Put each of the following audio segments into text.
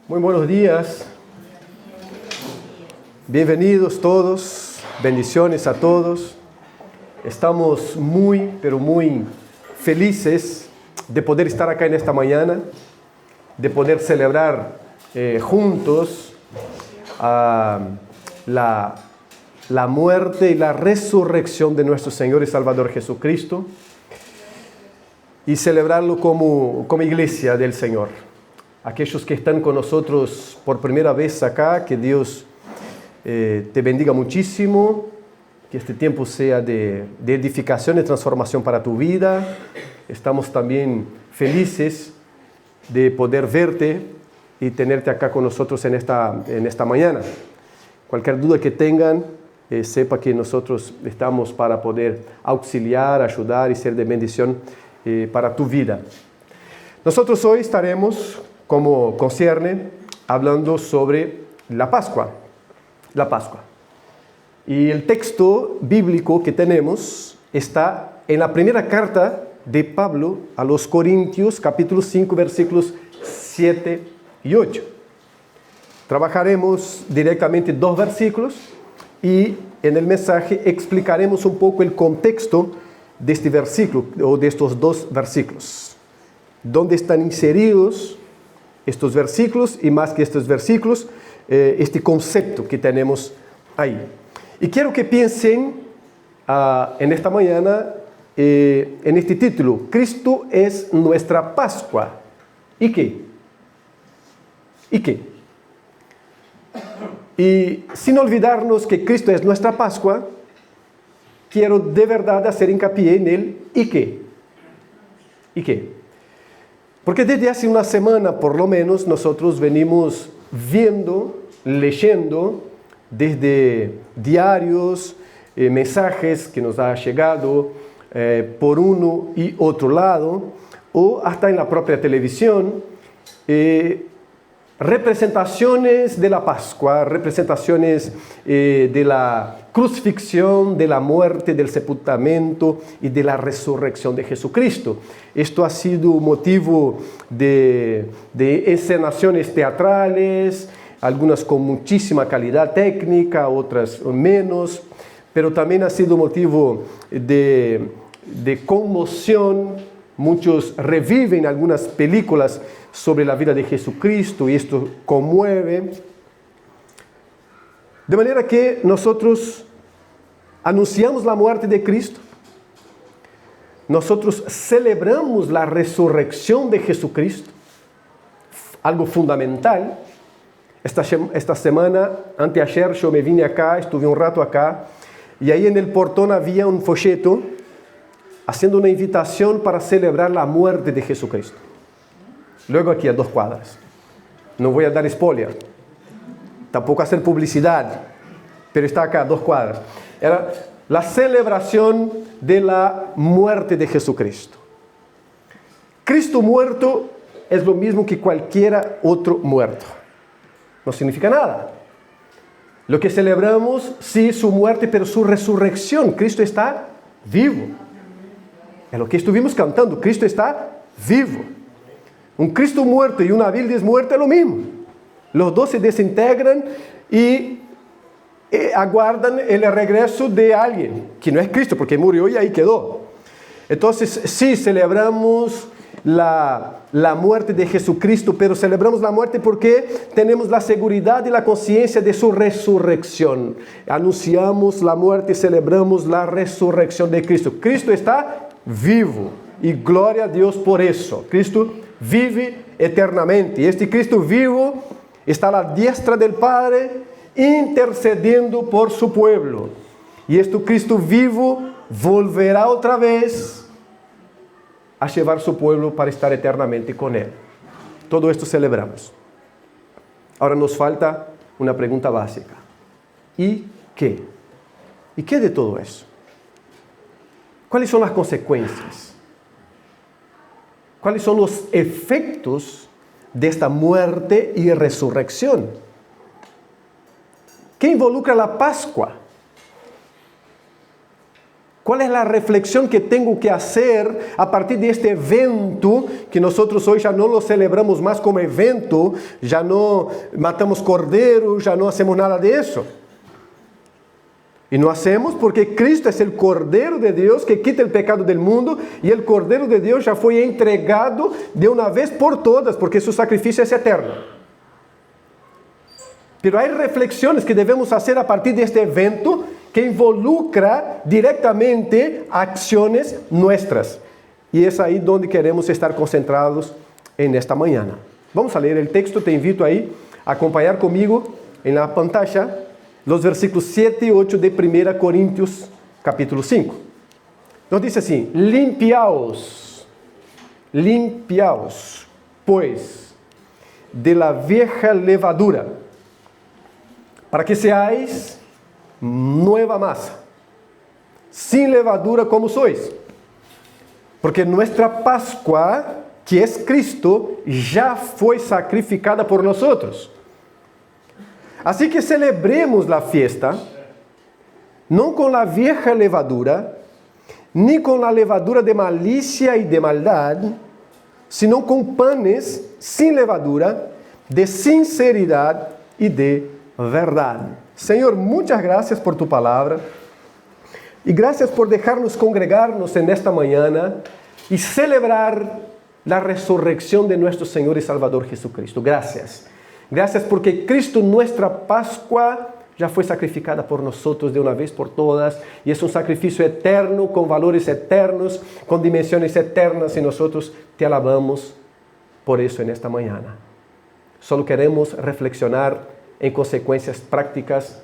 Muy buenos días, bienvenidos todos, bendiciones a todos. Estamos muy, pero muy felices de poder estar acá en esta mañana, de poder celebrar juntos la muerte y la resurrección de nuestro Señor y Salvador Jesucristo y celebrarlo como iglesia del Señor. Aquellos que están con nosotros por primera vez acá, que Dios te bendiga muchísimo, que este tiempo sea de edificación y transformación para tu vida. Estamos también felices de poder verte y tenerte acá con nosotros en esta mañana. Cualquier duda que tengan, sepa que nosotros estamos para poder auxiliar, ayudar y ser de bendición para tu vida. Nosotros hoy estaremos, como concierne, hablando sobre la Pascua. La Pascua. Y el texto bíblico que tenemos está en la primera carta de Pablo a los Corintios, capítulo 5, versículos 7 y 8. Trabajaremos directamente 2 versículos y en el mensaje explicaremos un poco el contexto de este versículo o de estos 2 versículos. ¿Dónde están inseridos estos versículos y más que estos versículos, este concepto que tenemos ahí? Y quiero que piensen en esta mañana en este título: Cristo es nuestra Pascua. ¿Y qué? ¿Y qué? Y sin olvidarnos que Cristo es nuestra Pascua, quiero de verdad hacer hincapié en el ¿y qué? ¿Y qué? Porque desde hace una semana, por lo menos, nosotros venimos viendo, leyendo, desde diarios, mensajes que nos han llegado por uno y otro lado, o hasta en la propia televisión, representaciones de la Pascua, representaciones de la crucifixión, de la muerte, del sepultamento y de la resurrección de Jesucristo. Esto ha sido motivo de escenaciones teatrales, algunas con muchísima calidad técnica, otras menos, pero también ha sido motivo de conmoción. Muchos reviven algunas películas sobre la vida de Jesucristo y esto conmueve. De manera que nosotros anunciamos la muerte de Cristo. Nosotros celebramos la resurrección de Jesucristo, algo fundamental. Esta semana, anteayer, yo me vine acá, estuve un rato acá, y ahí en el portón había un folleto haciendo una invitación para celebrar la muerte de Jesucristo. Luego aquí a 2 cuadras. No voy a dar spoiler, tampoco hacer publicidad, pero está acá a 2 cuadras. Era la celebración de la muerte de Jesucristo. Cristo muerto es lo mismo que cualquier otro muerto. No significa nada. Lo que celebramos, sí, su muerte, pero su resurrección. Cristo está vivo. Es lo que estuvimos cantando. Cristo está vivo. Un Cristo muerto y una Biblia muerta es lo mismo. Los dos se desintegran y aguardan el regreso de alguien, que no es Cristo, porque murió y ahí quedó. Entonces, sí, celebramos la muerte de Jesucristo, pero celebramos la muerte porque tenemos la seguridad y la conciencia de su resurrección. Anunciamos la muerte y celebramos la resurrección de Cristo. Cristo está vivo y gloria a Dios por eso. Cristo vive eternamente y este Cristo vivo está a la diestra del Padre intercediendo por su pueblo. Y este Cristo vivo volverá otra vez a llevar su pueblo para estar eternamente con Él. Todo esto celebramos. Ahora nos falta una pregunta básica. ¿Y qué? ¿Y qué de todo eso? ¿Cuáles son las consecuencias? ¿Cuáles son los efectos de esta muerte y resurrección? ¿Qué involucra la Pascua? ¿Cuál es la reflexión que tengo que hacer a partir de este evento que nosotros hoy ya no lo celebramos más como evento, ya no matamos corderos, ya no hacemos nada de eso? Y no hacemos porque Cristo es el Cordero de Dios que quita el pecado del mundo y el Cordero de Dios ya fue entregado de una vez por todas porque su sacrificio es eterno. Pero hay reflexiones que debemos hacer a partir de este evento que involucra directamente acciones nuestras. Y es ahí donde queremos estar concentrados en esta mañana. Vamos a leer el texto, te invito ahí a acompañar conmigo en la pantalla los versículos 7 y 8 de 1 Corintios capítulo 5. Nos dice así: limpiaos, pues, de la vieja levadura, para que seáis nueva masa, sin levadura como sois. Porque nuestra Pascua, que es Cristo, ya fue sacrificada por nosotros. Así que celebremos la fiesta, no con la vieja levadura, ni con la levadura de malicia y de maldad, sino con panes sin levadura, de sinceridad y de verdad. Señor, muchas gracias por tu palabra y gracias por dejarnos congregarnos en esta mañana y celebrar la resurrección de nuestro Señor y Salvador Jesucristo. Gracias. Gracias porque Cristo, nuestra Pascua, ya fue sacrificada por nosotros de una vez por todas y es un sacrificio eterno, con valores eternos, con dimensiones eternas, y nosotros te alabamos por eso en esta mañana. Solo queremos reflexionar en consecuencias prácticas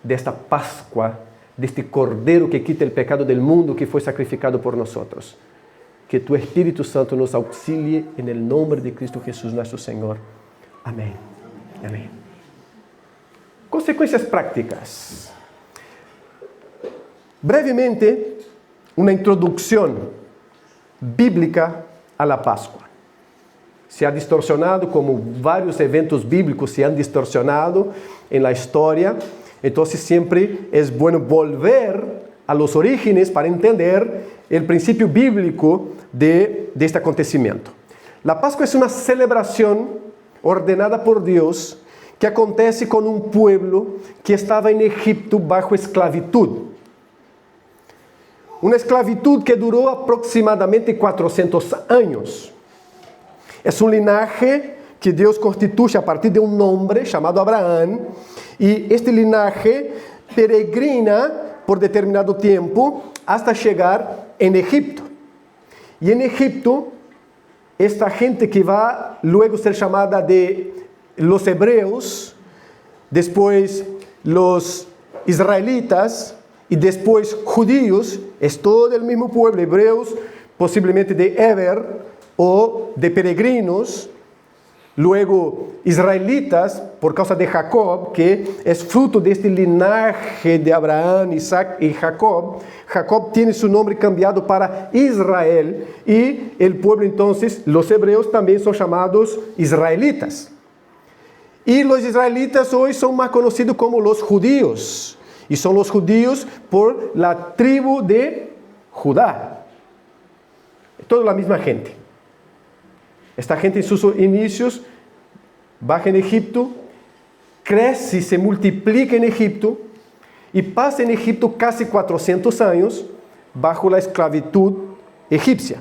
de esta Pascua, de este Cordero que quita el pecado del mundo, que fue sacrificado por nosotros. Que tu Espíritu Santo nos auxilie en el nombre de Cristo Jesús nuestro Señor. Amén. Amén. Consecuencias prácticas. Brevemente, una introducción bíblica a la Pascua. Se ha distorsionado, como varios eventos bíblicos se han distorsionado en la historia. Entonces siempre es bueno volver a los orígenes para entender el principio bíblico de este acontecimiento. La Pascua es una celebración ordenada por Dios que acontece con un pueblo que estaba en Egipto bajo esclavitud. Una esclavitud que duró aproximadamente 400 años. Es un linaje que Dios constituye a partir de un hombre llamado Abraham, y este linaje peregrina por determinado tiempo hasta llegar en Egipto. Y en Egipto, esta gente que va luego a ser llamada de los hebreos, después los israelitas y después judíos, es todo el mismo pueblo, hebreos, posiblemente de Eber o de peregrinos, luego israelitas por causa de Jacob, que es fruto de este linaje de Abraham, Isaac y Jacob. Jacob tiene su nombre cambiado para Israel y el pueblo entonces, los hebreos también son llamados israelitas. Y los israelitas hoy son más conocidos como los judíos, y son los judíos por la tribu de Judá. Toda la misma gente. Esta gente en sus inicios baja en Egipto, crece y se multiplica en Egipto y pasa en Egipto casi 400 años bajo la esclavitud egipcia.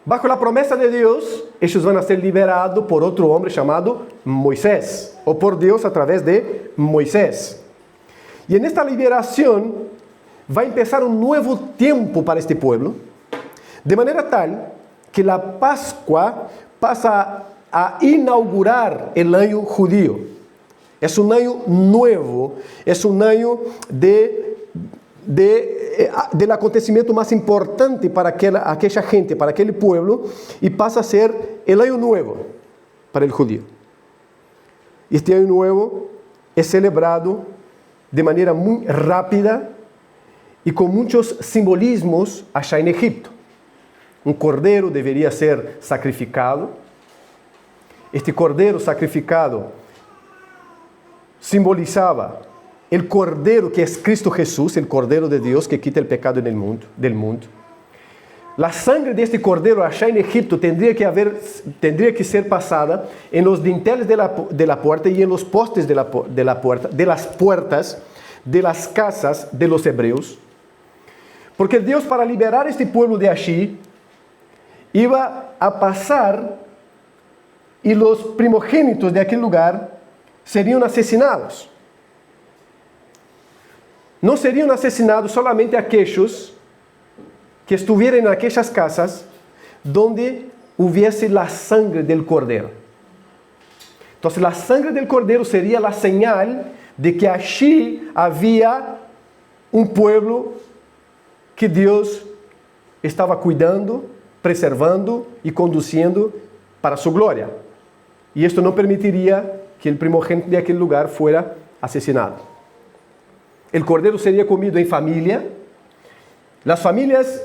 Bajo la promesa de Dios, ellos van a ser liberados por otro hombre llamado Moisés, o por Dios a través de Moisés. Y en esta liberación va a empezar un nuevo tiempo para este pueblo, de manera tal que la Pascua pasa a inaugurar el año judío. Es un año nuevo, es un año del acontecimiento más importante para aquella gente, para aquel pueblo, y pasa a ser el año nuevo para el judío. Y este año nuevo es celebrado de manera muy rápida y con muchos simbolismos allá en Egipto. Un cordero debería ser sacrificado. Este cordero sacrificado simbolizaba el Cordero que es Cristo Jesús, el Cordero de Dios que quita el pecado del mundo. La sangre de este Cordero allá en Egipto tendría que ser pasada en los dinteles de la puerta y en los postes de la puerta, de las puertas, de las casas de los hebreos. Porque Dios, para liberar este pueblo de allí, iba a pasar y los primogénitos de aquel lugar serían asesinados. No serían asesinados solamente aquellos que estuvieran en aquellas casas donde hubiese la sangre del Cordero. Entonces la sangre del Cordero sería la señal de que allí había un pueblo que Dios estaba cuidando, preservando y conduciendo para su gloria. Y esto no permitiría que el primogénito de aquel lugar fuera asesinado. El Cordero sería comido en familia. Las familias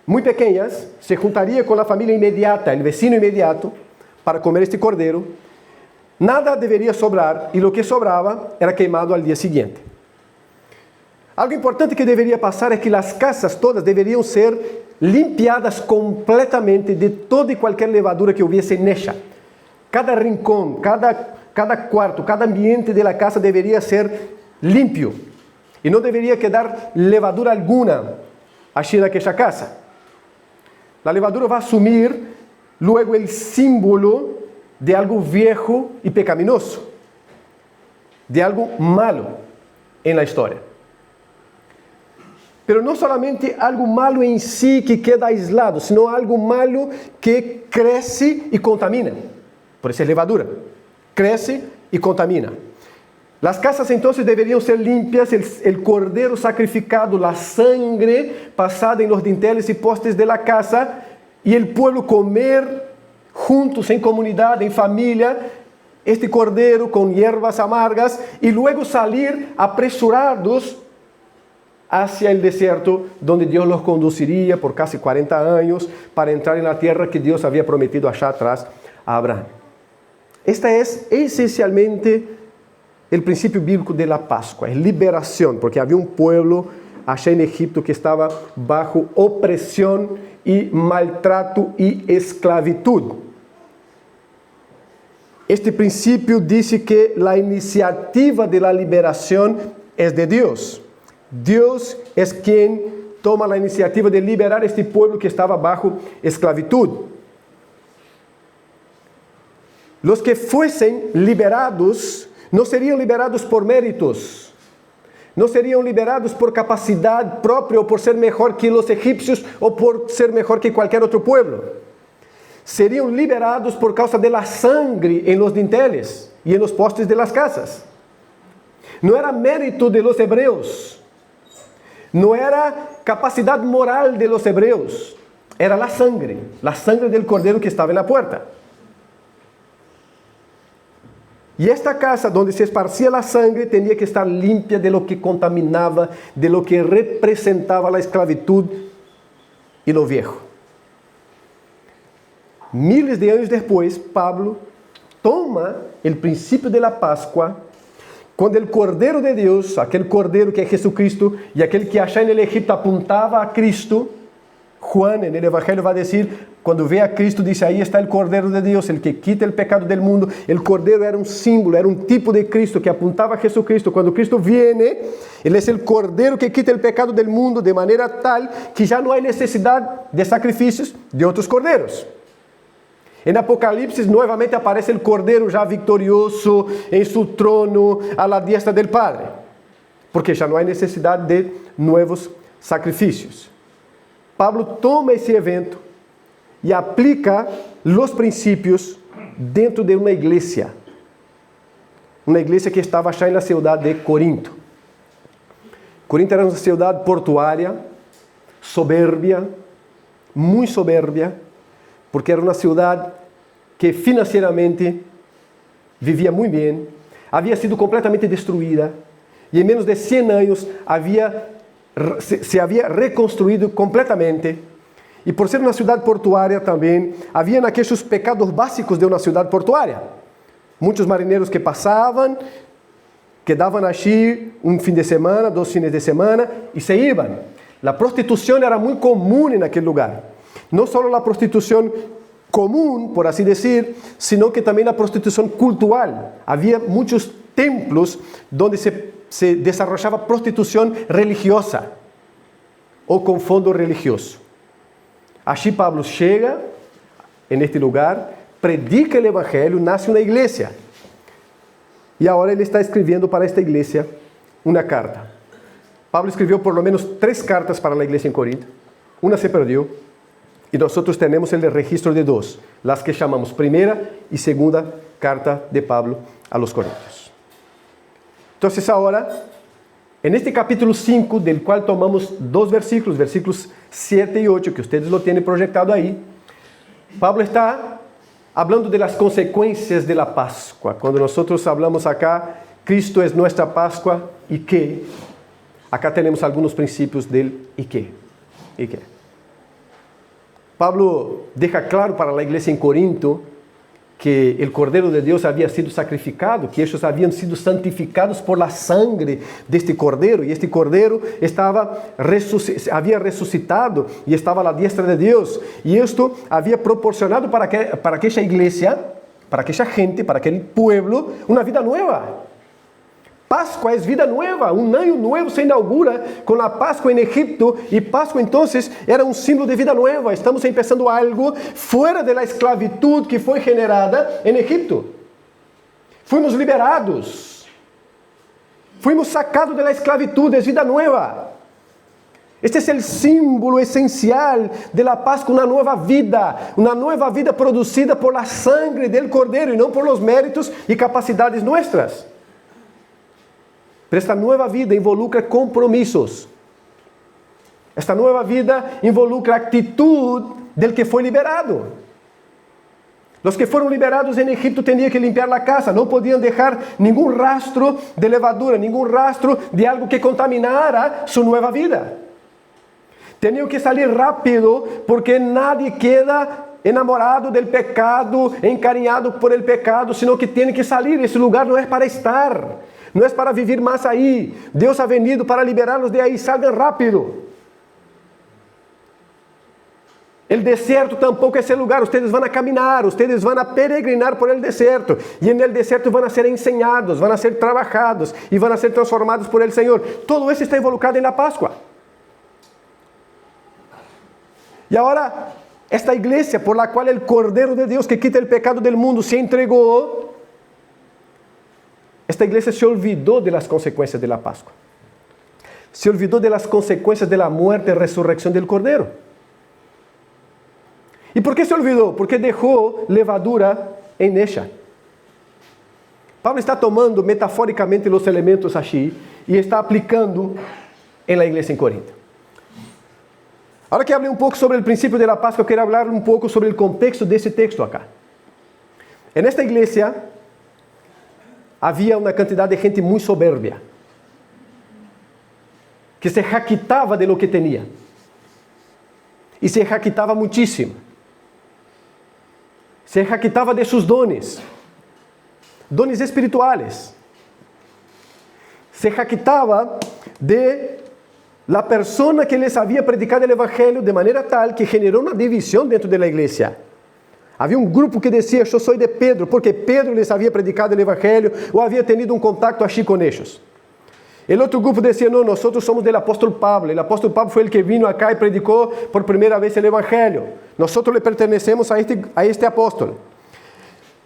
muy pequeñas se juntarían con la familia inmediata, el vecino inmediato, para comer este Cordero. Nada debería sobrar y lo que sobraba era quemado al día siguiente. Algo importante que deveria passar é que as casas todas deveriam ser limpiadas completamente de toda e qualquer levadura que houvesse nela. Cada rincón, cada quarto, cada ambiente da casa deveria ser limpio. E não deveria quedar levadura alguma aqui naquela casa. A levadura vai assumir luego o símbolo de algo viejo e pecaminoso, de algo malo em la história. Pero não solamente algo malo em si que queda aislado, sino algo malo que cresce e contamina. Por isso é levadura. Cresce e contamina. As casas então deveriam ser limpias, o cordeiro sacrificado, a sangre passada em los dinteles e postes de la casa, e o pueblo comer juntos, em comunidade, em família, este cordeiro com hierbas amargas, e luego salir apresurados hacia el desierto, donde Dios los conduciría por casi 40 años para entrar en la tierra que Dios había prometido allá atrás a Abraham. Esta es esencialmente el principio bíblico de la Pascua, es liberación, porque había un pueblo allá en Egipto que estaba bajo opresión y maltrato y esclavitud. Este principio dice que la iniciativa de la liberación es de Dios. Dios es quien toma la iniciativa de liberar este pueblo que estaba bajo esclavitud. Los que fuesen liberados no serían liberados por méritos, no serían liberados por capacidad propia o por ser mejor que los egipcios o por ser mejor que cualquier otro pueblo. Serían liberados por causa de la sangre en los dinteles y en los postes de las casas. No era mérito de los hebreos. No era capacidad moral de los hebreos, era la sangre del Cordero que estaba en la puerta. Y esta casa donde se esparcía la sangre tenía que estar limpia de lo que contaminaba, de lo que representaba la esclavitud y lo viejo. Miles de años después, Pablo toma el principio de la Pascua. Quando o Cordeiro de Deus, aquele Cordeiro que é Jesucristo, e aquele que achava no Egito apontava a Cristo, Juan, no Evangelho, vai dizer, quando vê a Cristo, diz, aí está o Cordeiro de Deus, el que quita o pecado do mundo. O Cordeiro era um símbolo, era um tipo de Cristo que apontava a Jesucristo. Quando Cristo viene, ele é o Cordeiro que quita o pecado do mundo de maneira tal que já não há necessidade de sacrifícios de outros cordeiros. En Apocalipsis nuevamente aparece el Cordero ya victorioso en su trono a la diestra del Padre, porque ya no hay necesidad de nuevos sacrificios. Pablo toma ese evento y aplica los principios dentro de una iglesia que estaba ya en la ciudad de Corinto. Corinto era una ciudad portuaria, soberbia, muy soberbia, porque era uma cidade que financeiramente vivia muito bem, havia sido completamente destruída, e em menos de 100 anos se havia reconstruído completamente. E por ser uma cidade portuária também, havia aqueles pecados básicos de uma cidade portuária. Muitos marinheiros que passavam quedaban allí un fin de semana, 2 fines de semana y se iban. La prostitución era muy común en aquel lugar. No solo la prostitución común, por así decir, sino que también la prostitución cultural. Había muchos templos donde se desarrollaba prostitución religiosa o con fondo religioso. Allí Pablo llega en este lugar, predica el evangelio, nace una iglesia. Y ahora él está escribiendo para esta iglesia una carta. Pablo escribió por lo menos 3 cartas para la iglesia en Corinto. Una se perdió y nosotros tenemos el registro de 2, las que llamamos primera y segunda carta de Pablo a los Corintios. Entonces ahora, en este capítulo 5, del cual tomamos 2 versículos, versículos 7 y 8, que ustedes lo tienen proyectado ahí, Pablo está hablando de las consecuencias de la Pascua. Cuando nosotros hablamos acá, Cristo es nuestra Pascua, ¿y qué? Acá tenemos algunos principios del ¿y qué? ¿Y qué? Pablo deja claro para la iglesia en Corinto que el Cordero de Dios había sido sacrificado, que ellos habían sido santificados por la sangre de este Cordero, y este Cordero había resucitado y estaba a la diestra de Dios, y esto había proporcionado para aquella iglesia, para aquella gente, para aquel pueblo, una vida nueva. Pascua es vida nueva, un año nuevo se inaugura con la Pascua en Egipto, y Pascua entonces era un símbolo de vida nueva. Estamos empezando algo fuera de la esclavitud que fue generada en Egipto. Fuimos liberados, fuimos sacados de la esclavitud, es vida nueva. Este es el símbolo esencial de la Pascua, una nueva vida producida por la sangre del Cordero y no por los méritos y capacidades nuestras. Pero esta nueva vida involucra compromisos. Esta nueva vida involucra actitud del que fue liberado. Los que fueron liberados en Egipto tenían que limpiar la casa, no podían dejar ningún rastro de levadura, ningún rastro de algo que contaminara su nueva vida. Tenían que salir rápido porque nadie queda enamorado del pecado, encariñado por el pecado, sino que tiene que salir. Ese lugar no es para estar. No es para vivir más ahí. Dios ha venido para liberarlos de ahí. Salgan rápido. El desierto tampoco es el lugar. Ustedes van a caminar, ustedes van a peregrinar por el desierto. Y en el desierto van a ser enseñados, van a ser trabajados y van a ser transformados por el Señor. Todo eso está involucrado en la Pascua. Y ahora, esta iglesia por la cual el Cordero de Dios que quita el pecado del mundo se entregó, esta iglesia se olvidó de las consecuencias de la Pascua. Se olvidó de las consecuencias de la muerte y resurrección del Cordero. ¿Y por qué se olvidó? Porque dejó levadura en ella. Pablo está tomando metafóricamente los elementos allí y está aplicando en la iglesia en Corinto. Ahora que hablé un poco sobre el principio de la Pascua, quiero hablar un poco sobre el contexto de ese texto acá. En esta iglesia había una cantidad de gente muy soberbia, que se jactaba de lo que tenía, y se jactaba muchísimo. Se jactaba de sus dones espirituales. Se jactaba de la persona que les había predicado el evangelio de manera tal que generó una división dentro de la iglesia. Havia um grupo que decía, eu sou de Pedro, porque Pedro les havia predicado o evangelho ou havia tenido um contato assim com eles. El outro grupo decía, no, nosotros somos del apóstol Pablo. El apóstol Pablo fue el que vino acá y predicó por primera vez el evangelio. Nosotros le pertenecemos a este apóstol.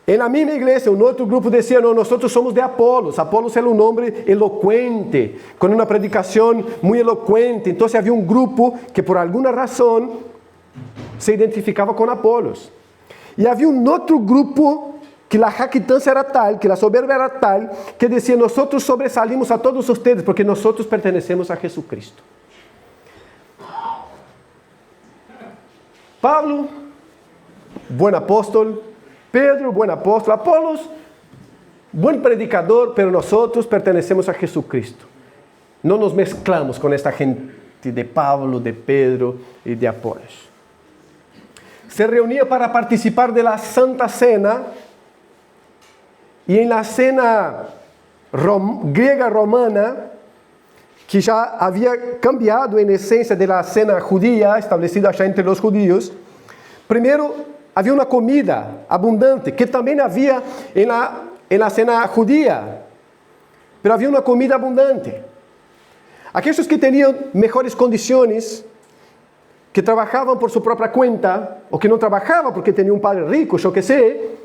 En la misma iglesia, un otro grupo decía, no, nosotros somos de Apolos. Apolos era un hombre elocuente, con una predicación muy elocuente. Entonces había un grupo que por alguna razón se identificaba con Apolos. E havia um outro grupo que a jactância era tal, que a soberba era tal, que dizia, nós sobresalimos a todos vocês, porque nós pertenecemos a Jesucristo. Pablo, buen apóstol. Pedro, buen apóstol. Apolos, buen predicador, pero nosotros pertenecemos a Jesucristo. No nos mezclamos con esta gente de Pablo, de Pedro y de Apolos. Se reunía para participar de la Santa Cena, y en la cena griega romana, que já havia cambiado em essência da cena judía, estabelecida já entre os judíos. Primeiro, havia uma comida abundante, que também havia na cena judía, mas havia uma comida abundante. Aqueles que tinham melhores condições, que trabalhavam por sua própria conta, ou que não trabalhavam porque tinham um padre rico, eu que sei,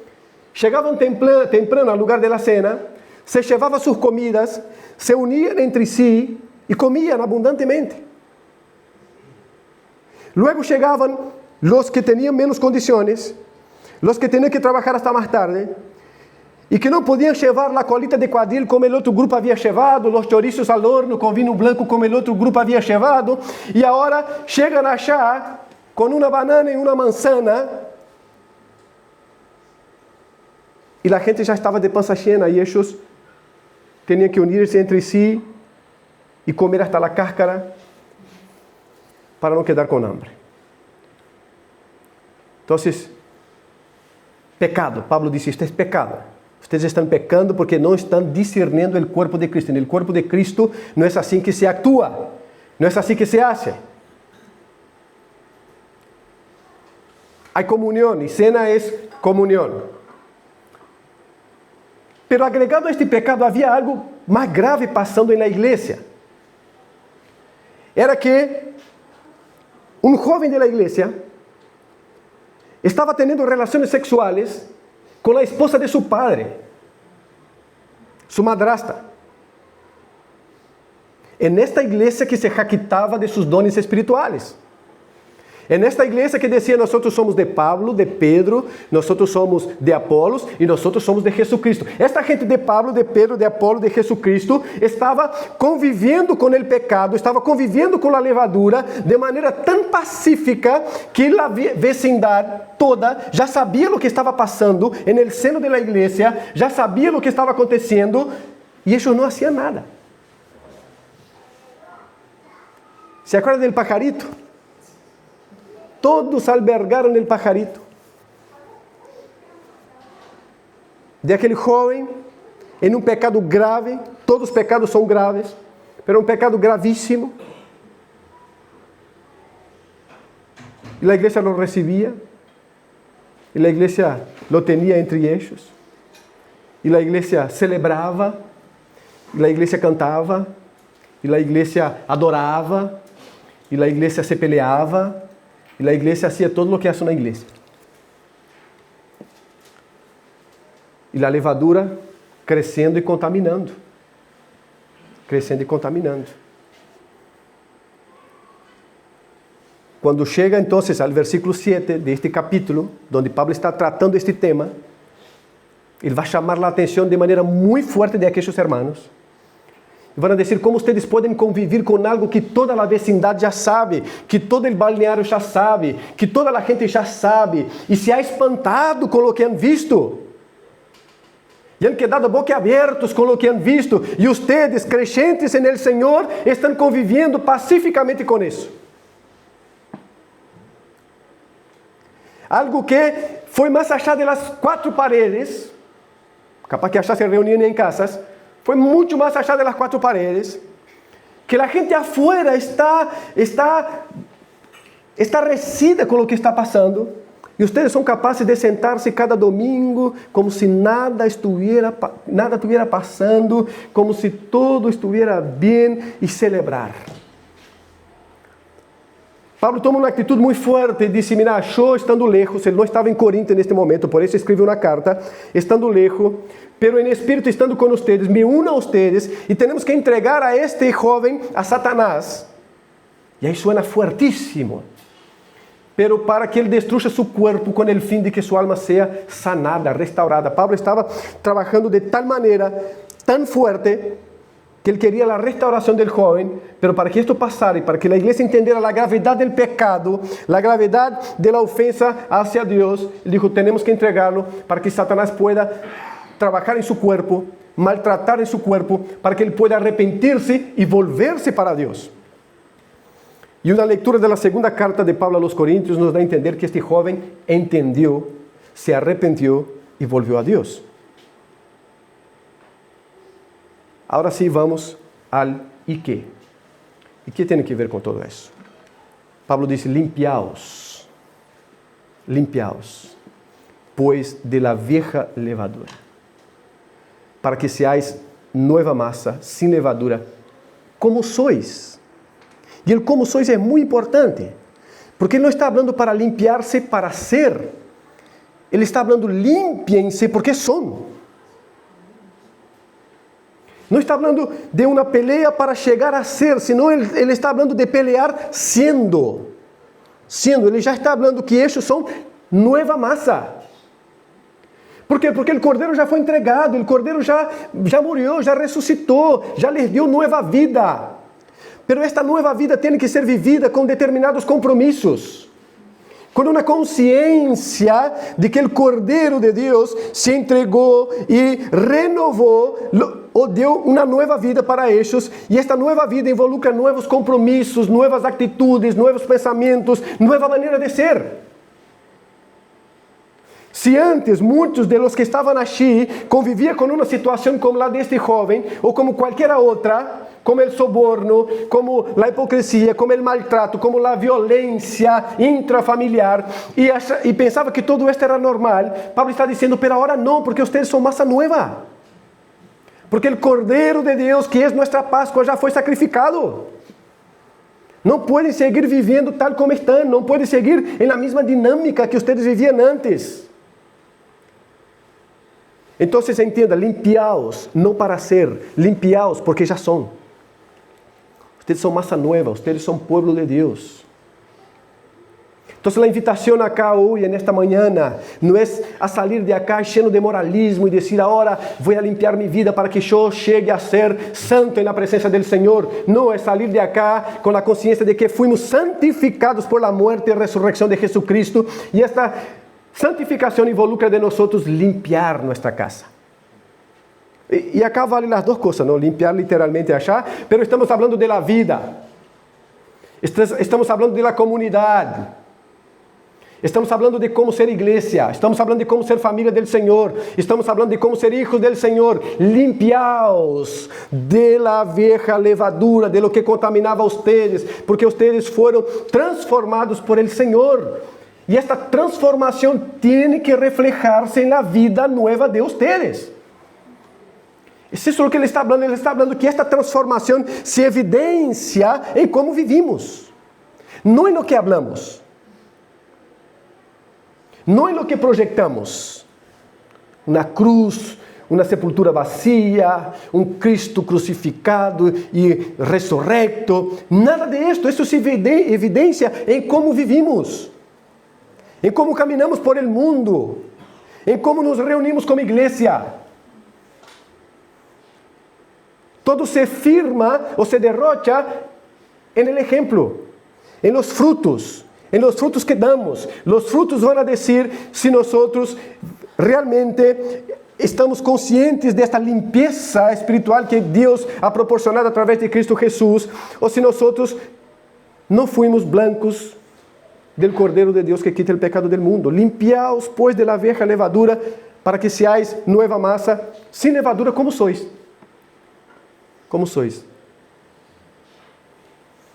chegavam temprano ao lugar da cena, se levavam suas comidas, se uniam entre si e comiam abundantemente. Luego chegavam os que tinham menos condições, os que tinham que trabalhar hasta mais tarde, e que não podiam levar a colita de quadril como o outro grupo havia levado, os chouriços al horno com vinho branco como o outro grupo havia levado, e agora chegam allá com uma banana e uma manzana, e a gente já estava de pança cheia, e eles tinham que unir-se entre si e comer hasta a cáscara para não quedar com hambre. Então, pecado. Pablo disse, isto é pecado. Vocês estão pecando porque não estão discernindo o corpo de Cristo. No corpo de Cristo não é assim que se actúa, não é assim que se hace. Há comunhão e cena é comunhão. Pero agregado a este pecado havia algo mais grave passando na igreja. Era que um jovem da igreja estava tendo relações sexuais com a esposa de seu padre, sua madrasta. É nesta igreja que se jactava de seus dones espirituais. É nesta igreja que dizia, nós somos de Pablo, de Pedro, nós somos de Apolos e nós somos de Jesucristo. Esta gente de Pablo, de Pedro, de Apolo, de Jesucristo, estava convivendo com o pecado, estava convivendo com a levadura de maneira tão pacífica que a vecindade toda já sabia o que estava passando no seno da igreja, já sabia o que estava acontecendo e eles não faziam nada. ¿Se acuerdan del pajarito? Todos albergaram o pajarito. De aquele jovem, em um pecado grave, todos os pecados são graves, mas um pecado gravíssimo. E a igreja lo recebia, e a igreja lo tinha entre eles, e a igreja celebrava, e a igreja cantava, e a igreja adorava, e a igreja se peleava, e a igreja fazia todo o que hace na igreja. E a levadura crescendo e contaminando. Crescendo e contaminando. Quando chega então ao versículo 7 deste capítulo, onde Pablo está tratando este tema, ele vai chamar a atenção de maneira muito forte de aqueles hermanos. Vão dizer como vocês podem conviver com algo que toda a vecindade já sabe, que todo o balneário já sabe, que toda a gente já sabe, e se ha espantado com o que han visto. E han quedado boquiabertos com o que han visto, e vocês, crentes en el Senhor, estão convivendo pacificamente com isso. Algo que foi mais allá das quatro paredes, capaz que allá se reuniam em casas, foi muito mais allá das quatro paredes, que a gente afuera está estarrecida com o que está passando, e vocês são capazes de sentar-se cada domingo como se nada estivesse passando, como se tudo estivesse bem e celebrar. Pablo toma uma atitude muito forte e disse, mira, eu estando lejos, ele não estava em Corinto neste momento, por isso escreveu uma carta, estando lejos, pero en espírito estando con ustedes, me uno a ustedes, y tenemos que entregar a este joven a Satanás. Y ahí suena fuertísimo, pero para que ele destruya su cuerpo con el fin de que su alma sea sanada, restaurada. Pablo estaba trabajando de tal manera, tan fuerte, que ele queria a restauração do jovem, pero para que isto passara e para que a igreja entendera a gravidade do pecado, a gravidade da ofensa hacia Deus, ele dijo, temos que entregá-lo para que Satanás pueda trabalhar em seu corpo, maltratar em seu corpo, para que ele pueda arrepentir-se e volver-se para Deus. E uma leitura da segunda carta de Pablo a los Coríntios nos dá a entender que este jovem entendeu, se arrepentiu e volveu a Deus. Agora sim, vamos al ¿y qué? ¿Y qué tiene que ver con todo eso? Pablo dice, limpiaos, pues de la vieja levadura, para que seáis nueva masa, sin levadura, como sois. Y el como sois es muy importante, porque él no está hablando para limpiarse para ser. Él está hablando, límpiense porque son. No está hablando de una pelea para llegar a ser, sino él está hablando de pelear siendo. Ele já está hablando que ellos son nueva masa. ¿Por qué? Porque el Cordero ya fue entregado, el Cordero ya murió, ya resucitó, ya les dio nueva vida. Pero esta nueva vida tiene que ser vivida con determinados compromisos, con una conciencia de que el Cordero de Dios se entregó y renovó, o dio una nueva vida para ellos, y esta nueva vida involucra nuevos compromisos, nuevas actitudes, nuevos pensamientos, nueva manera de ser. Si antes muchos de los que estaban allí convivían con una situación como la de este joven, o como cualquiera otra, como el soborno, como la hipocresía, como el maltrato, como la violencia intrafamiliar, y pensaba que todo esto era normal, Pablo está diciendo, pero ahora no, porque ustedes son masa nueva. Porque el Cordero de Dios, que es nuestra Pascua, ya fue sacrificado. No pueden seguir viviendo tal como están, no pueden seguir en la misma dinámica que ustedes vivían antes. Entonces entienda, limpiaos, no para ser, limpiaos porque ya son. Ustedes son masa nueva, ustedes son pueblo de Dios. Entonces la invitación acá hoy, en esta mañana, no es a salir de acá lleno de moralismo y decir ahora voy a limpiar mi vida para que yo llegue a ser santo en la presencia del Señor. No, es salir de acá con la conciencia de que fuimos santificados por la muerte y resurrección de Jesucristo, y esta santificación involucra de nosotros limpiar nuestra casa. Y acá vale las dos cosas, ¿no? Limpiar literalmente allá, pero estamos hablando de la vida. Estamos hablando de la comunidad. Estamos hablando de cómo ser iglesia. Estamos hablando de cómo ser familia del Señor. Estamos hablando de cómo ser hijos del Señor. Limpiaos de la vieja levadura, de lo que contaminaba a ustedes, porque ustedes fueron transformados por el Señor. Y esta transformación tiene que reflejarse en la vida nueva de ustedes. Es eso lo que ele está hablando. Ele está hablando que esta transformación se evidencia en cómo vivimos, no en lo que hablamos, no en lo que proyectamos. Una cruz, una sepultura vacía, un Cristo crucificado y resurrecto. Nada de esto. Eso se evidencia en cómo vivimos, en cómo caminamos por el mundo, en cómo nos reunimos como iglesia. Todo se firma o se derrocha en el ejemplo, en los frutos que damos. Los frutos van a decir si nosotros realmente estamos conscientes de esta limpieza espiritual que Dios ha proporcionado a través de Cristo Jesús, o si nosotros no fuimos blancos del Cordero de Dios que quita el pecado del mundo. Limpiaos pues de la vieja levadura, para que seáis nueva masa, sin levadura, como sois. Como sois.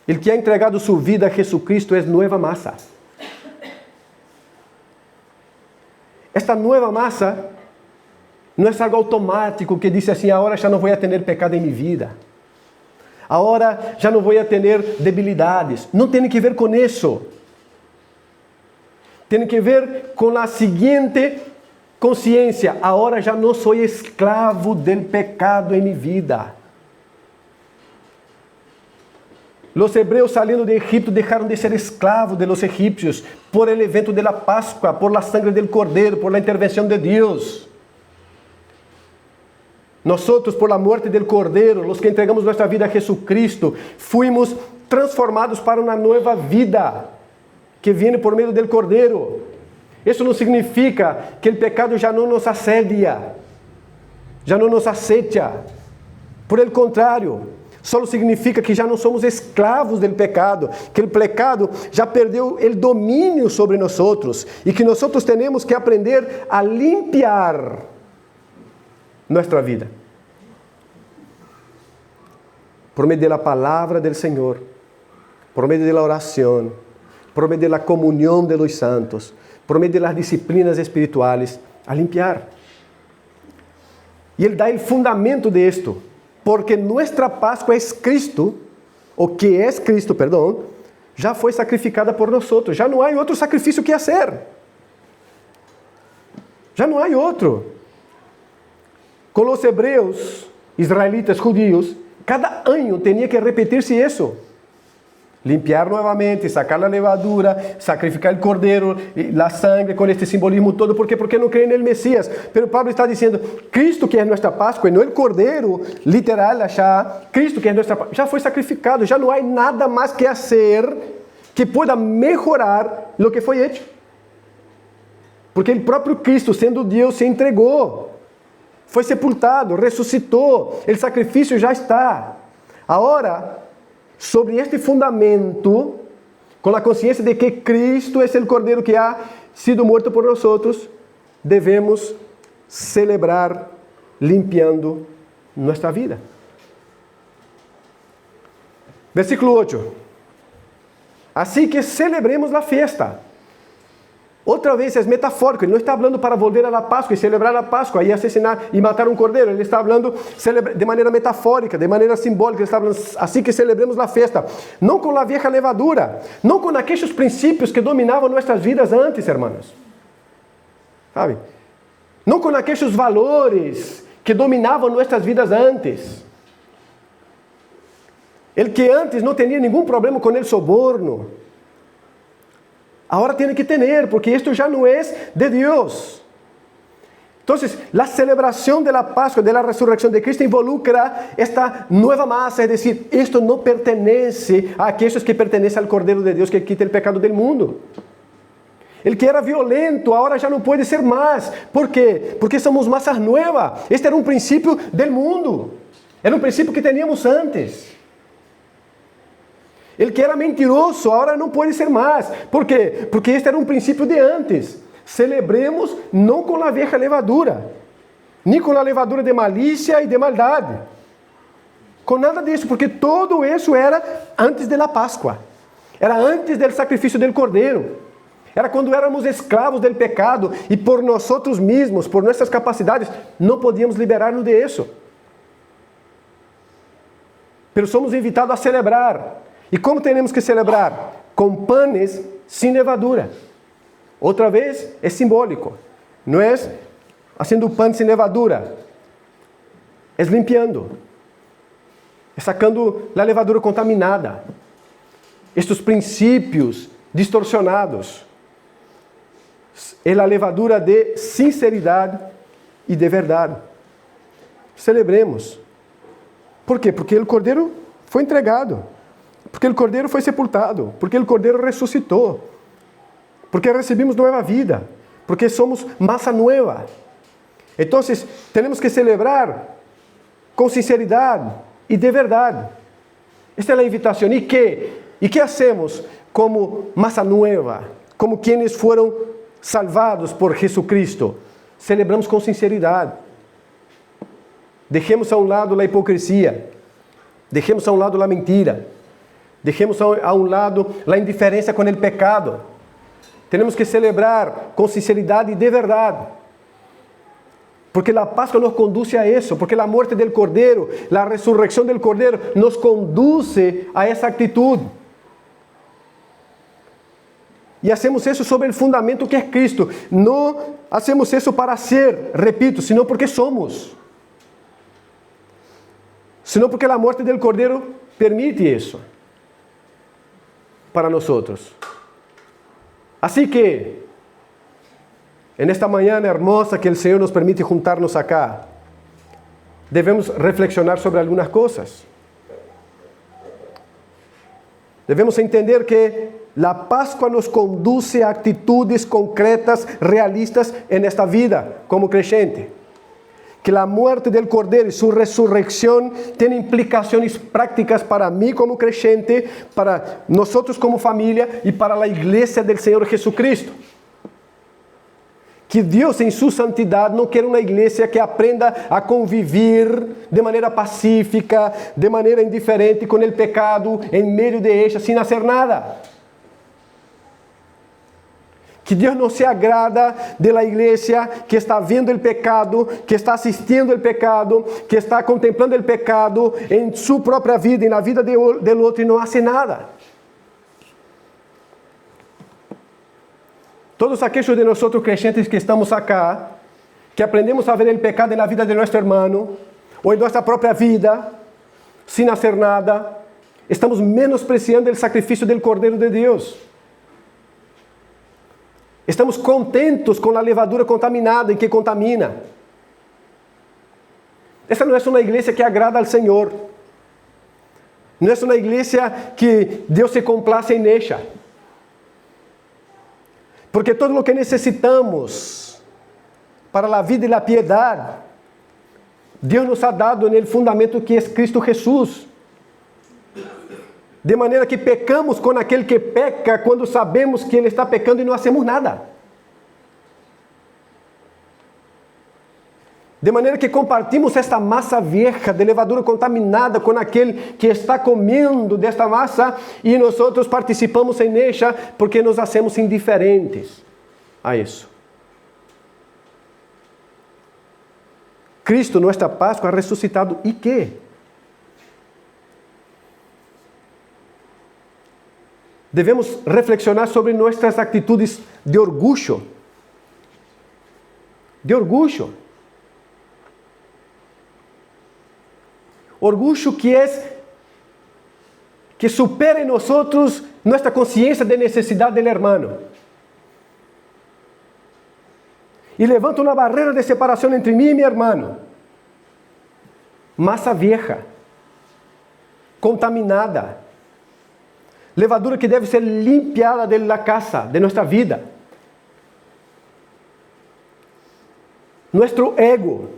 El que ha entregado su vida a Jesucristo es nueva masa. Esta nueva masa no es algo automático que dice así, ahora ya no voy a tener pecado en mi vida. Ahora ya no voy a tener debilidades. No tiene que ver con eso. Tiene que ver con la siguiente conciencia. Ahora ya no soy esclavo del pecado en mi vida. Los hebreos saliendo de Egipto dejaron de ser esclavos de los egipcios por el evento de la Pascua, por la sangre del Cordero, por la intervención de Dios. Nosotros, por la muerte del Cordero, los que entregamos nuestra vida a Jesucristo, fuimos transformados para una nueva vida que viene por medio del Cordero. Eso no significa que el pecado ya no nos asedia, ya no nos acecha. Por el contrario, solo significa que já não somos escravos do pecado, que o pecado já perdeu o domínio sobre nós e que nós temos que aprender a limpiar nossa vida. por medio de la palabra del Señor, por medio de la oración, por medio de la comunión de los santos, por medio de las disciplinas espirituales, a limpiar. Y Él da el fundamento de esto, porque nuestra Pascua es Cristo, o que es Cristo, perdón, já foi sacrificada por nós. Já não há outro sacrifício que hacer. Já não há outro. Com os hebreus, israelitas, judíos, cada ano tinha que repetir-se isso. Limpiar novamente, sacar a levadura, sacrificar o cordeiro, a sangre, com este simbolismo todo. ¿Por quê? Porque não creem no Messias. Pero Pablo está dizendo, Cristo que é nossa Páscoa, e não o cordeiro literal, já, Cristo que é nossa Páscoa, já foi sacrificado, já não há nada mais que fazer que pueda mejorar o que foi hecho. Porque o próprio Cristo, sendo Deus, se entregou, foi sepultado, ressuscitou, o sacrifício já está. Agora, sobre este fundamento, com a consciência de que Cristo é o Cordeiro que ha sido morto por nós, devemos celebrar limpiando nossa vida. Versículo 8. Assim que celebremos a festa. Outra vez é metafórico, ele não está falando para volver à Páscoa e celebrar a Páscoa e assassinar e matar um cordeiro, ele está falando de maneira metafórica, de maneira simbólica, ele está falando assim que celebremos a festa, não com a vieja levadura, não com aqueles princípios que dominavam nossas vidas antes, hermanos, sabe? Não com aqueles valores que dominavam nossas vidas antes. El que antes não tinha nenhum problema com o soborno, agora tem que ter, porque isto já não é de Deus. Então, a celebração da Páscoa, da ressurreição de Cristo, involucra esta nova massa, é decir, isto não pertence a aqueles que pertencem ao Cordeiro de Deus que quita o pecado do mundo. El que era violento, agora já não pode ser mais. ¿Por quê? Porque somos massas novas. Este era um princípio do mundo. Era um princípio que teníamos antes. El que era mentiroso, agora não pode ser mais. ¿Por quê? Porque este era um princípio de antes. Celebremos não com a vieja levadura, nem com a levadura de malícia e de maldade. Com nada disso, porque todo isso era antes da Páscoa. Era antes do sacrifício do cordeiro. Era quando éramos escravos do pecado e por nós mesmos, por nossas capacidades, não podíamos liberar-nos de isso. Mas somos invitados a celebrar. E como temos que celebrar? Com panes sem levadura. Outra vez, é simbólico. Não é fazendo pan sem levadura. É limpiando. É sacando a levadura contaminada. Estes princípios distorsionados. É a levadura de sinceridade e de verdade. Celebremos. Por quê? Porque o Cordeiro foi entregado. Porque o Cordeiro foi sepultado, porque o Cordeiro ressuscitou, porque recebemos nova vida, porque somos massa nova. Então, temos que celebrar com sinceridade e de verdade. Esta é a invitação. E que hacemos como massa nova, como quienes foram salvados por Jesucristo? Celebramos com sinceridade. Deixemos a um lado a hipocrisia, deixemos a um lado a mentira. Deixemos a um lado a indiferença com o pecado. Temos que celebrar com sinceridade e de verdade. Porque a Páscoa nos conduz a isso. Porque a morte do Cordeiro, a ressurreição do Cordeiro, nos conduz a essa atitude. E hacemos isso sobre o fundamento que é Cristo. Não hacemos isso para ser, repito, senão porque somos. Senão porque a morte do Cordeiro permite isso. Para nós. Assim que, nesta manhã hermosa que o Senhor nos permite juntar-nos acá, devemos reflexionar sobre algumas coisas. Devemos entender que a Páscoa nos conduz a atitudes concretas, realistas nesta vida como creyente. Que a morte do Cordeiro e sua ressurreição tem implicações práticas para mim como creyente, para nós como família e para a igreja do Senhor Jesucristo. que Deus em sua santidade não quer uma igreja que aprenda a conviver de maneira pacífica, de maneira indiferente com o pecado, em meio de ella, sem fazer nada. Que Deus não se agrada da igreja que está vendo o pecado, que está assistindo o pecado, que está contemplando o pecado em sua própria vida, na vida do outro e não faz nada. Todos aqueles de nós crentes que estamos acá, que aprendemos a ver o pecado na vida de nosso irmão, ou em nossa própria vida, sem fazer nada, estamos menospreciando o sacrifício do Cordeiro de Deus. Estamos contentos com a levadura contaminada e que contamina. Essa não é uma igreja que agrada ao Senhor. Não é uma igreja que Deus se complace em ella. Porque todo o que necessitamos para a vida e a piedade, Deus nos ha dado no fundamento que é Cristo Jesus. De maneira que pecamos com aquele que peca quando sabemos que ele está pecando e não hacemos nada. De maneira que compartimos esta massa vieja de levadura contaminada com aquele que está comendo desta massa e nós participamos em ella porque nos hacemos indiferentes a isso. Cristo, nossa Páscoa, ha ressuscitado e quê? Devemos reflexionar sobre nossas atitudes de orgulho. De orgulho. Orgulho que supera em nós nossa consciência de necessidade do hermano. E levanta uma barreira de separação entre mim e meu irmão. Massa vieja, contaminada. Levadura que deve ser limpiada da casa, de nossa vida. Nosso ego.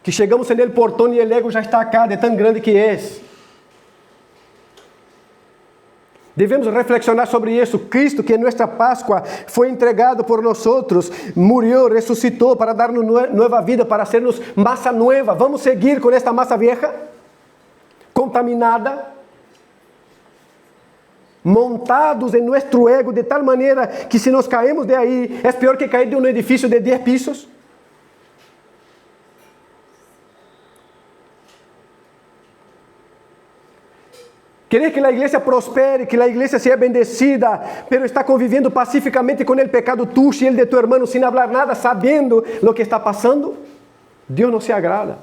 Que chegamos en el portão e o ego já está acá, de tão grande que é. Devemos reflexionar sobre isso. Cristo, que em nossa Páscoa foi entregado por nós, morreu, ressuscitou para dar-nos nova vida, para hacernos massa nova. Vamos seguir com esta massa vieja, contaminada, montados em nosso ego de tal maneira que se nos caímos de aí, é pior que cair de um edifício de 10 pisos. Querer que a igreja prospere, que a igreja seja bendecida, pero está convivendo pacificamente com o pecado tuyo e el de tu hermano sem falar nada, sabendo lo que está passando, Deus não se agrada.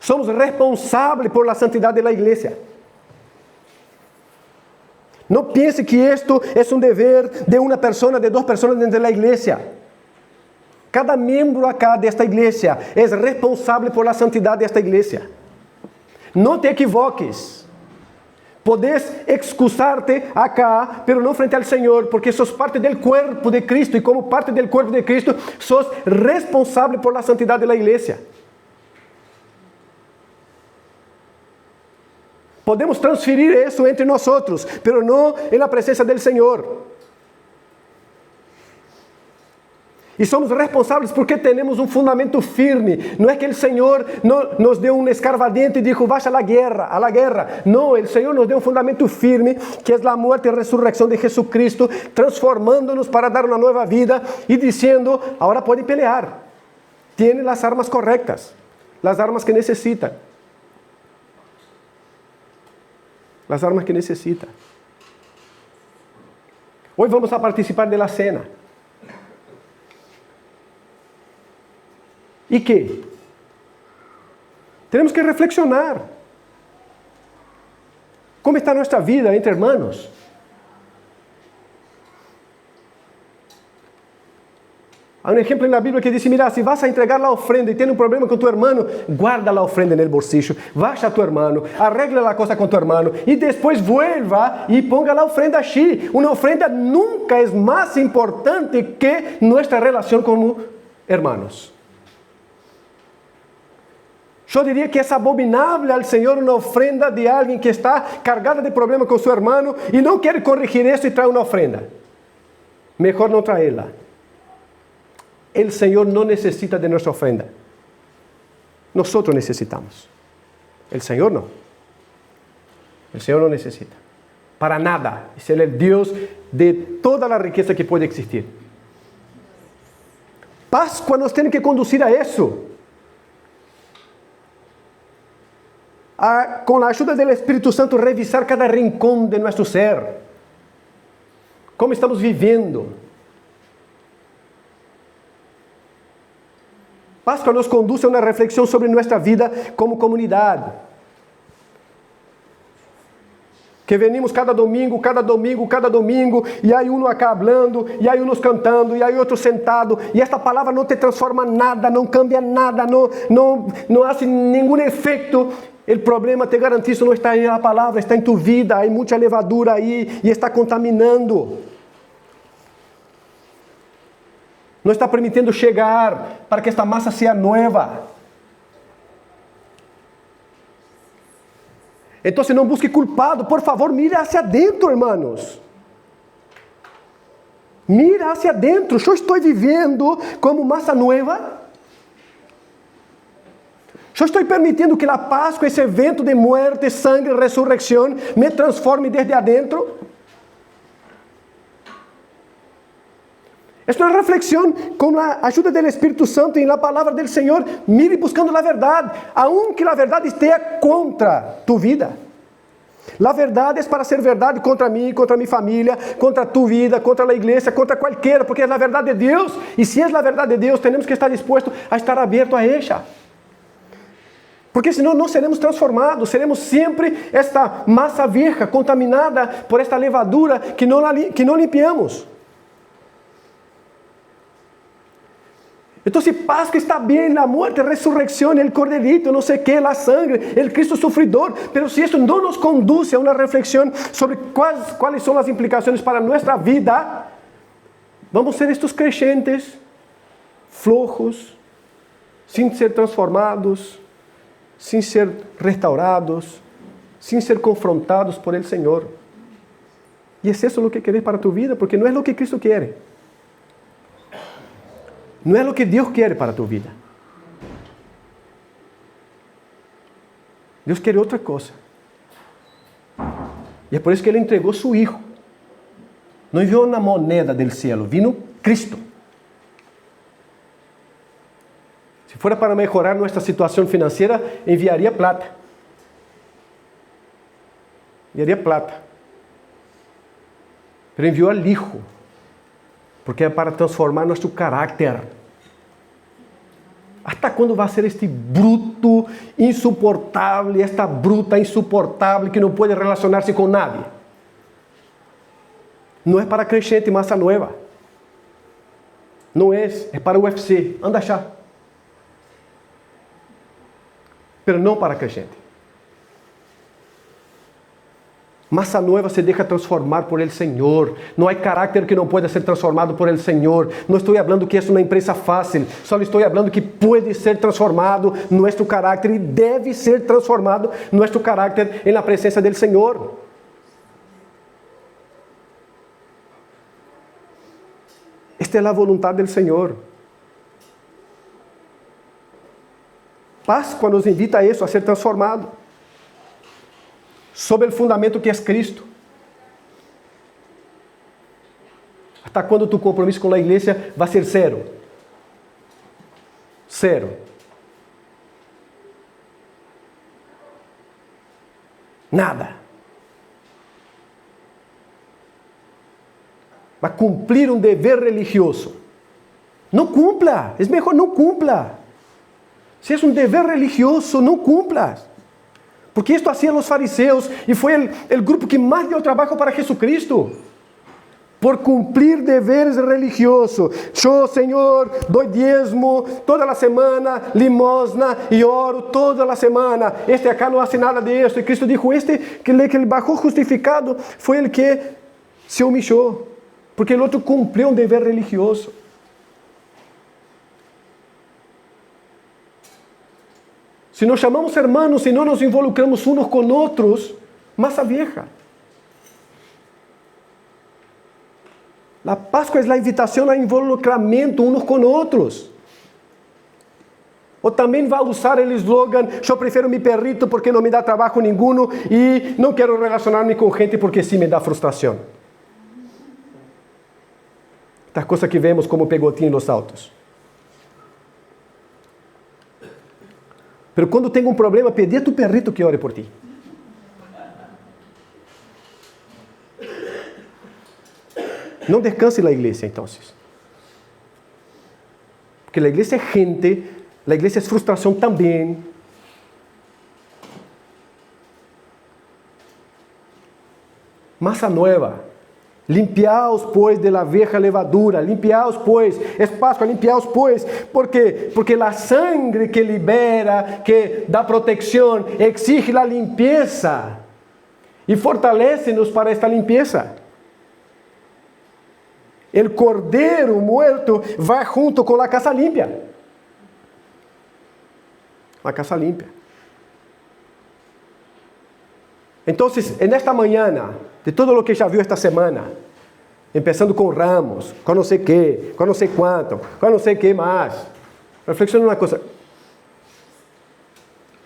Somos responsáveis por la santidade da igreja. Não pense que isto é um dever de uma pessoa, de 2 pessoas dentro da igreja. Cada membro acá desta igreja é responsável por la santidade desta igreja. Não te equivoques. Podes excusar-te acá, pero não frente ao Senhor, porque sos parte do corpo de Cristo, e como parte do corpo de Cristo, sos responsável por la santidade da igreja. Podemos transferir isso entre nós, pero não na presença do Senhor. E somos responsáveis porque temos um fundamento firme. Não é que o Senhor nos deu um escarvadiente e disse, vaya a la guerra. Não, o Senhor nos deu um fundamento firme, que é a morte e ressurreição de Jesucristo, transformando-nos para dar uma nova vida e dizendo, agora podem pelear. Tienen as armas corretas, as armas que necessitam. As armas que necessitam. Hoje vamos a participar da cena. E que? Temos que reflexionar. Como está nossa vida entre irmãos? Há um exemplo na Bíblia que diz, mira, se vas a entregar a ofrenda e tem um problema com tu irmão, guarda a ofrenda no bolsillo, vaya a tu irmão, arregla a coisa com tu irmão e depois vuelva e ponga a ofrenda allí. Uma ofrenda nunca é mais importante que nossa relação como irmãos. Yo diría que es abominable al Señor una ofrenda de alguien que está cargada de problemas con su hermano y no quiere corregir eso y trae una ofrenda. Mejor no traerla. El Señor no necesita de nuestra ofrenda. Nosotros necesitamos. El Señor no. El Señor no necesita. Para nada. Es Él el Dios de toda la riqueza que puede existir. Pascua nos tiene que conducir a eso. Con la ayuda del Espíritu Santo, revisar cada rincón de nuestro ser. ¿Cómo estamos viviendo? Pascua nos conduce a una reflexión sobre nuestra vida como comunidad. Que venimos cada domingo, y hay uno acá hablando, y hay unos cantando, y hay otro sentado, y esta palabra no te transforma nada, no cambia nada, no hace ningún efecto. El problema, te garantizo, no está en la palabra, está en tu vida. Hay mucha levadura ahí y está contaminando. No está permitiendo llegar para que esta masa sea nueva. Entonces no busque culpado. Por favor, mira hacia adentro, hermanos. Mira hacia adentro. Yo estoy viviendo como masa nueva. Yo estoy permitiendo que la Pascua, ese evento de muerte, sangre, resurrección, me transforme desde adentro. Es una reflexión con la ayuda del Espíritu Santo y en la palabra del Señor. Mire buscando la verdad, aunque la verdad esté contra tu vida. La verdad es para ser verdad contra mí, contra mi familia, contra tu vida, contra la iglesia, contra cualquiera, porque es la verdad de Dios. Y si es la verdad de Dios, tenemos que estar dispuestos a estar abiertos a ella. Porque senão não seremos transformados, seremos sempre esta massa vieja, contaminada por esta levadura que não limpiamos. Então, se Pascua está bem, la muerte, resurrección, el corderito, no sé qué, la sangre, el Cristo sufridor, pero si esto no nos conduce a una reflexión sobre cuáles son las implicaciones para nuestra vida, vamos a ser estos creyentes flojos, sin ser transformados, sin ser restaurados, sin ser confrontados por el Señor. Y es eso lo que quieres para tu vida, porque no es lo que Cristo quiere. No es lo que Dios quiere para tu vida. Dios quiere otra cosa. Y es por eso que Él entregó su Hijo. No envió una moneda del cielo, vino Cristo. Si fuera para mejorar nuestra situación financiera, enviaría plata. Enviaría plata. Pero envió al Hijo, porque é para transformar nosso caráter. ¿Hasta cuándo va a ser este bruto insuportável, esta bruta insuportável que não pode relacionar-se com nadie? Não é para creyente massa nueva. Não é para o UFC. Anda achar. Pero não para creyente. Masa nueva se deja transformar por el Señor. No hay carácter que no pueda ser transformado por el Señor. No estoy hablando que es una empresa fácil. Solo estoy hablando que puede ser transformado nuestro carácter y debe ser transformado nuestro carácter en la presencia del Señor. Esta es la voluntad del Señor. Pascua nos invita a eso, a ser transformado. Sobre el fundamento que es Cristo. ¿Hasta cuándo tu compromiso con la iglesia va a ser cero? Cero. Nada. Va a cumplir un deber religioso. No cumpla. Es mejor no cumpla. Si es un deber religioso, no cumplas. Porque esto hacían los fariseos y fue el grupo que más dio trabajo para Jesucristo. Por cumplir deveres religiosos. Yo, Señor, doy diezmo toda la semana, limosna y oro toda la semana. Este acá no hace nada de esto. Y Cristo dijo, que le bajó justificado fue el que se humilló. Porque el otro cumplió un deber religioso. Si nos llamamos hermanos, si no nos involucramos unos con otros, masa vieja. La Pascua es la invitación al involucramiento unos con otros. O también va a usar el eslogan, yo prefiero mi perrito porque no me da trabajo ninguno y no quiero relacionarme con gente porque sí me da frustración. Estas cosas que vemos como pegotín en los autos. Pero cuando tengo un problema, pedí a tu perrito que ore por ti. No descanse la iglesia entonces. Porque la iglesia es gente, la iglesia es frustración también. Masa nueva. Limpiaos pues de la vieja levadura, limpiaos pues, es Pascua, limpiaos pues, porque la sangre que libera, que da protección, exige la limpieza y fortalece-nos para esta limpieza. El cordero muerto va junto con la casa limpia. La casa limpia. Entonces, en esta mañana, de todo lo que ya vio esta semana, empezando con Ramos, con no sé qué, con no sé cuánto, con no sé qué más, reflexione una cosa.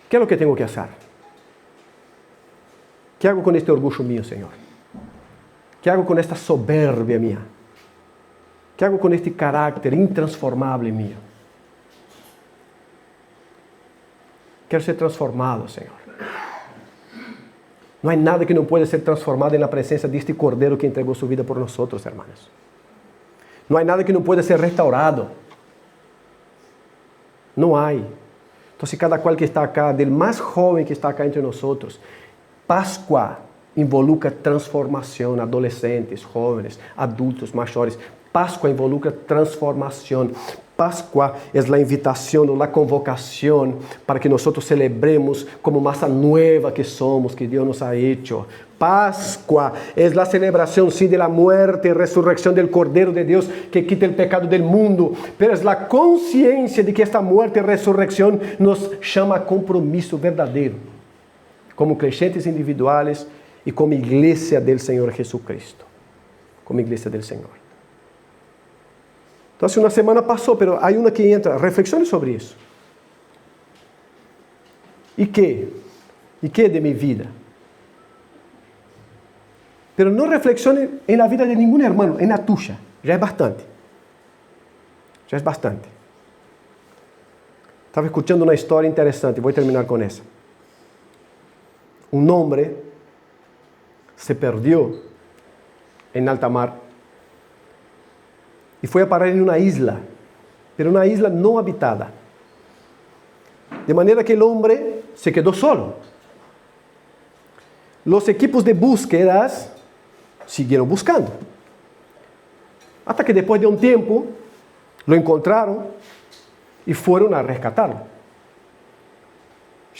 ¿Qué es lo que tengo que hacer? ¿Qué hago con este orgullo mío, Señor? ¿Qué hago con esta soberbia mía? ¿Qué hago con este carácter intransformable mío? Quiero ser transformado, Señor. No hay nada que no pueda ser transformado en la presencia de este Cordero que entregó su vida por nosotros, hermanos. No hay nada que no pueda ser restaurado. No hay. Entonces, cada cual que está acá, del más joven que está acá entre nosotros, Pascua involucra transformación, adolescentes, jóvenes, adultos, mayores. Pascua involucra transformación. Pascua es la invitación o la convocación para que nosotros celebremos como masa nueva que somos, que Dios nos ha hecho. Pascua es la celebración, sí, de la muerte y resurrección del Cordero de Dios que quita el pecado del mundo, pero es la conciencia de que esta muerte y resurrección nos llama a compromiso verdadero, como creyentes individuales y como iglesia del Señor Jesucristo, como iglesia del Señor. Entonces una semana pasó, pero hay una que entra. Reflexione sobre eso. ¿Y qué? ¿Y qué de mi vida? Pero no reflexione en la vida de ningún hermano, en la tuya. Ya es bastante. Ya es bastante. Estaba escuchando una historia interesante, voy a terminar con esa. Un hombre se perdió en alta mar y fue a parar en una isla, pero una isla no habitada. De manera que el hombre se quedó solo. Los equipos de búsquedas siguieron buscando. Hasta que después de un tiempo lo encontraron y fueron a rescatarlo.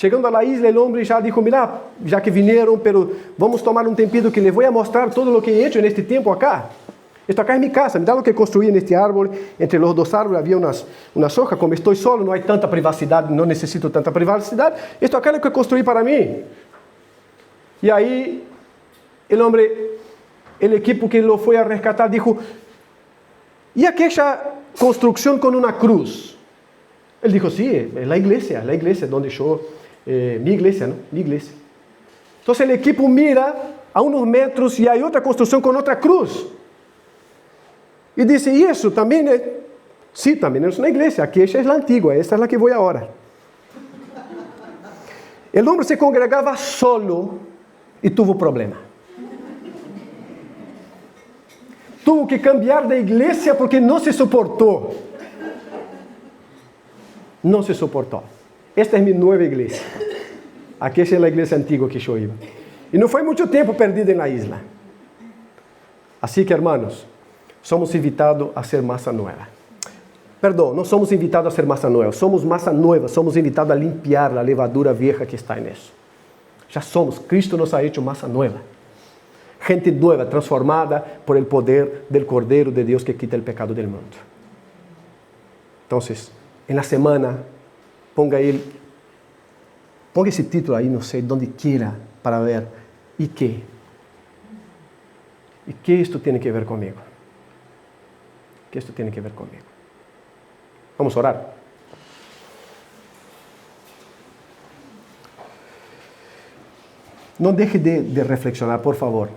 Llegando a la isla, el hombre ya dijo, mira, ya que vinieron, pero vamos a tomar un tempito que les voy a mostrar todo lo que he hecho en este tiempo acá. Esto acá es mi casa, mirá lo que construí en este árbol. Entre los dos árboles había unas hojas, como estoy solo, no hay tanta privacidad, no necesito tanta privacidad. Esto acá es lo que construí para mí. Y ahí el hombre, el equipo que lo fue a rescatar, dijo, ¿y aquella construcción con una cruz? Él dijo, sí, es la iglesia donde yo, mi iglesia, ¿no? Mi iglesia. Entonces el equipo mira a unos metros y hay otra construcción con otra cruz. Y dice, ¿y eso también es? Sí, también es una iglesia. Aquí esta es la antigua, esta es la que voy ahora. El hombre se congregaba solo y tuvo problema. Tuvo que cambiar de iglesia porque no se soportó. No se soportó. Esta es mi nueva iglesia. Aquí es la iglesia antigua que yo iba. Y no fue mucho tiempo perdido en la isla. Así que, hermanos, somos invitados a ser masa nueva. Perdón, no somos invitados a ser masa nueva. Somos masa nueva. Somos invitados a limpiar la levadura vieja que está en eso. Ya somos. Cristo nos ha hecho masa nueva. Gente nueva, transformada por el poder del Cordero de Dios que quita el pecado del mundo. Entonces, en la semana, ponga Él Ponga esse título aí, não sei, donde quiera, para ver. ¿Y qué? ¿Y qué esto tiene que ver conmigo? ¿Qué esto tiene que ver conmigo? Vamos a orar. No deje de reflexionar, por favor.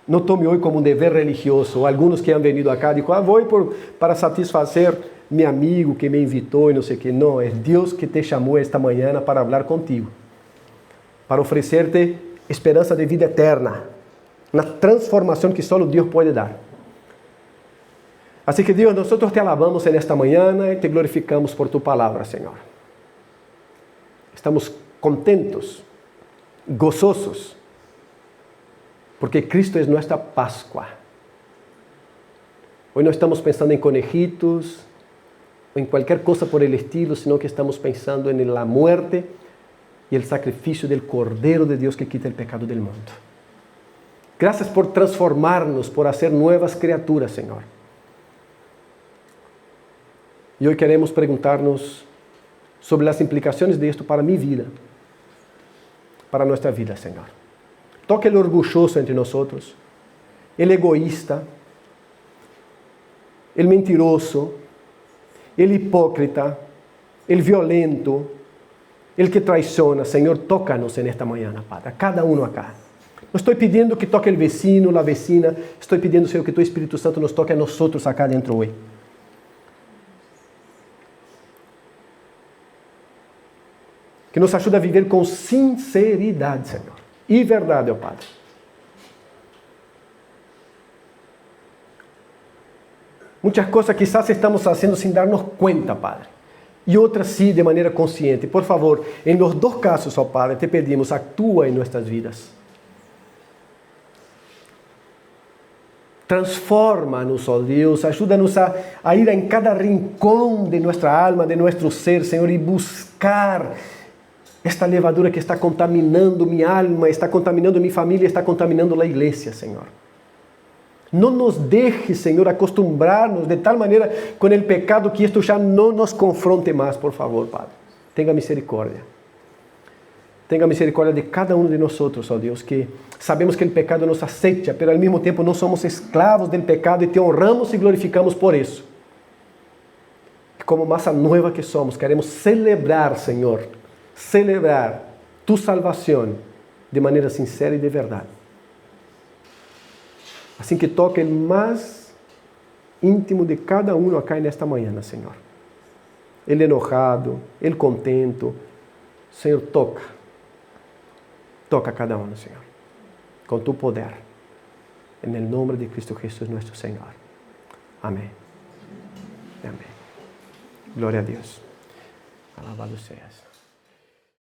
No tome hoy como un deber religioso. Algunos que han venido acá dicen, voy para satisfacer mi amigo que me invitó y no sé qué. No, es Dios que te llamó esta mañana para hablar contigo. Para ofrecerte esperanza de vida eterna. Una transformación que solo Dios puede dar. Así que Dios, nosotros te alabamos en esta mañana y te glorificamos por tu palabra, Señor. Estamos contentos, gozosos, porque Cristo es nuestra Pascua. Hoy no estamos pensando en conejitos o en cualquier cosa por el estilo, sino que estamos pensando en la muerte y el sacrificio del Cordero de Dios que quita el pecado del mundo. Gracias por transformarnos, por hacer nuevas criaturas, Señor. Y hoy queremos preguntarnos sobre las implicaciones de esto para mi vida, para nuestra vida, Señor. Toque el orgulloso entre nosotros, el egoísta, el mentiroso, el hipócrita, el violento, el que traiciona. Señor, tócanos en esta mañana, Padre, a cada uno acá. No estoy pidiendo que toque el vecino, la vecina, estoy pidiendo, Señor, que tu Espíritu Santo nos toque a nosotros acá dentro hoy. Que nos ajude a viver com sinceridade, Senhor, e verdade, ó Padre. Muitas coisas quizás estamos fazendo sem darnos conta, Padre, e outras sim, de maneira consciente. Por favor, em los dois casos, ó Padre, te pedimos, actúa em nossas vidas. Transforma-nos, ó Deus, ajuda-nos a ir em cada rincão de nossa alma, de nosso ser, Senhor, e buscar esta levadura que está contaminando mi alma, está contaminando mi familia, está contaminando la iglesia, Señor. No nos deje, Señor, acostumbrarnos de tal manera con el pecado que esto ya no nos confronte más, por favor, Padre. Tenga misericordia. Tenga misericordia de cada uno de nosotros, oh Dios, que sabemos que el pecado nos acecha, pero al mismo tiempo no somos esclavos del pecado y te honramos y glorificamos por eso. Como masa nueva que somos, queremos celebrar, Señor, celebrar tu salvación de manera sincera y de verdad. Así que toque el más íntimo de cada uno acá en esta mañana, Señor. El enojado, el contento. Señor, toca. Toca a cada uno, Señor. Con tu poder. En el nombre de Cristo Jesús nuestro Señor. Amén. Amén. Gloria a Dios. Alabado seas.